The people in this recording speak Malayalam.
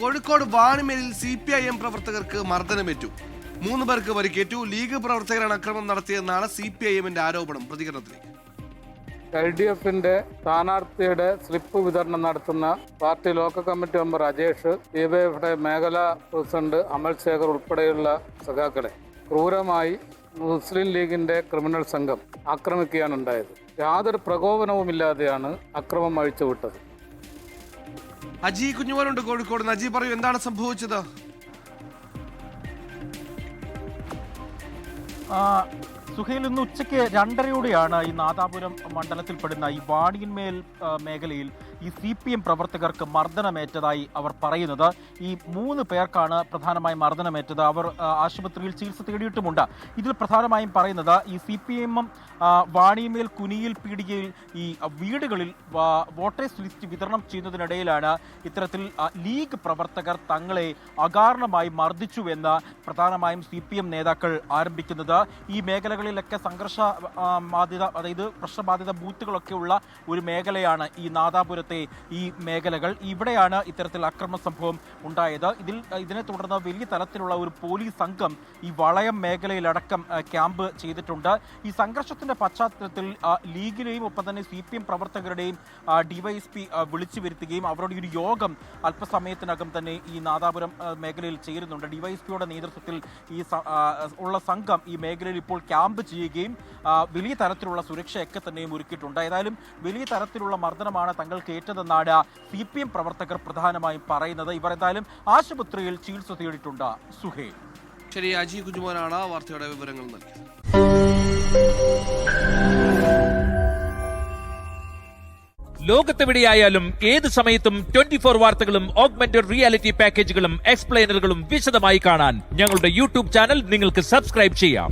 കോഴിക്കോട് വാണിമേലിൽ CPIM പ്രവർത്തകർക്ക് മർദ്ദനമേറ്റു. 3 പേർക്ക് പരിക്കേറ്റു. ലീഗ് പ്രവർത്തകരാണ് അക്രമം നടത്തിയെന്നാണ് CPIMന്റെ ആരോപണം. പ്രതികരണത്തിലേക്ക്. LDFന്റെ സ്ഥാനാർത്ഥിയുടെ സ്ലിപ്പ് വിതരണം നടത്തുന്ന party local committee member Ajesh, DYFയുടെ മേഖലാ പ്രസിഡന്റ് അമൽ ശേഖർ ഉൾപ്പെടെയുള്ള സഖാക്കളെ ക്രൂരമായി മുസ്ലിം ലീഗിന്റെ ക്രിമിനൽ സംഘം ആക്രമിക്കുകയാണ് ഉണ്ടായത്. യാതൊരു പ്രകോപനവുമില്ലാതെയാണ് അക്രമം അഴിച്ചുവിട്ടത്. അജി കുഞ്ഞുമോനുണ്ട് കോഴിക്കോട്. അജി പറയൂ, എന്താണ് സംഭവിച്ചത്? സുഹൈൽ, ഇന്ന് ഉച്ചയ്ക്ക് 2:30യോടെയാണ് ഈ നാദാപുരം മണ്ഡലത്തിൽപ്പെടുന്ന ഈ വാണിയന്മേൽ മേഖലയിൽ ഈ CPM പ്രവർത്തകർക്ക് മർദ്ദനമേറ്റതായി അവർ പറയുന്നത്. ഈ 3 പേർക്കാണ് പ്രധാനമായും മർദ്ദനമേറ്റത്. അവർ ആശുപത്രിയിൽ ചികിത്സ തേടിയിട്ടുമുണ്ട്. ഇതിൽ പ്രധാനമായും പറയുന്നത് ഈ CPM വാണിയന്മേൽ കുനിയിൽ പീടികയിൽ ഈ വീടുകളിൽ വോട്ടേഴ്സ് ലിസ്റ്റ് വിതരണം ചെയ്യുന്നതിനിടയിലാണ് ഇത്തരത്തിൽ ലീഗ് പ്രവർത്തകർ തങ്ങളെ അകാരണമായി മർദ്ദിച്ചുവെന്ന് പ്രധാനമായും CPM നേതാക്കൾ ആരംഭിക്കുന്നത്. ഈ മേഖലകളിലൊക്കെ സംഘർഷ ബാധിത, അതായത് പ്രശ്നബാധിത ബൂത്തുകളൊക്കെ ഉള്ള ഒരു മേഖലയാണ് ഈ നാദാപുരത്തെ ഈ മേഖലകൾ. ഇവിടെയാണ് ഇത്തരത്തിൽ അക്രമ സംഭവം ഉണ്ടായത്. ഇതിനെ തുടർന്ന് വലിയ തലത്തിലുള്ള ഒരു പോലീസ് സംഘം ഈ വളയം മേഖലയിലടക്കം ക്യാമ്പ് ചെയ്തിട്ടുണ്ട്. ഈ സംഘർഷത്തിന്റെ പശ്ചാത്തലത്തിൽ ലീഗിലെയും ഒപ്പം തന്നെ CPM പ്രവർത്തകരുടെയും DYSP വിളിച്ചു വരുത്തുകയും അവരുടെ ഒരു യോഗം അല്പസമയത്തിനകം തന്നെ ഈ നാദാപുരം മേഖലയിൽ ചേരുന്നുണ്ട്. DYSPയുടെ നേതൃത്വത്തിൽ ഈ ഉള്ള സംഘം ഈ മേഖലയിൽ ഇപ്പോൾ ക്യാമ്പ് ചെയ്യുകയും വലിയ തരത്തിലുള്ള സുരക്ഷയൊക്കെ തന്നെയും ഒരുക്കിയിട്ടുണ്ട്. ഏതായാലും വലിയ തരത്തിലുള്ള മർദ്ദനമാണ് തങ്ങൾക്ക് ഏറ്റതെന്നാണ് CPM പ്രവർത്തകർ പ്രധാനമായും പറയുന്നത്. ഇവർ എന്തായാലും ആശുപത്രിയിൽ ചികിത്സ തേടിയിട്ടുണ്ട്. സുഹൈൽ. ശരി, അജി കുഞ്ഞുമോനാണ് വാർത്തയുടെ വിവരങ്ങൾ നൽകിയത്. ലോകത്തെവിടെയായാലും ഏത് സമയത്തും 24 വാർത്തകളും ഓഗ്മെന്റഡ് റിയാലിറ്റി പാക്കേജുകളും എക്സ്പ്ലെയിനറുകളും വിശദമായി കാണാൻ ഞങ്ങളുടെ YouTube ചാനൽ നിങ്ങൾക്ക് സബ്സ്ക്രൈബ് ചെയ്യാം.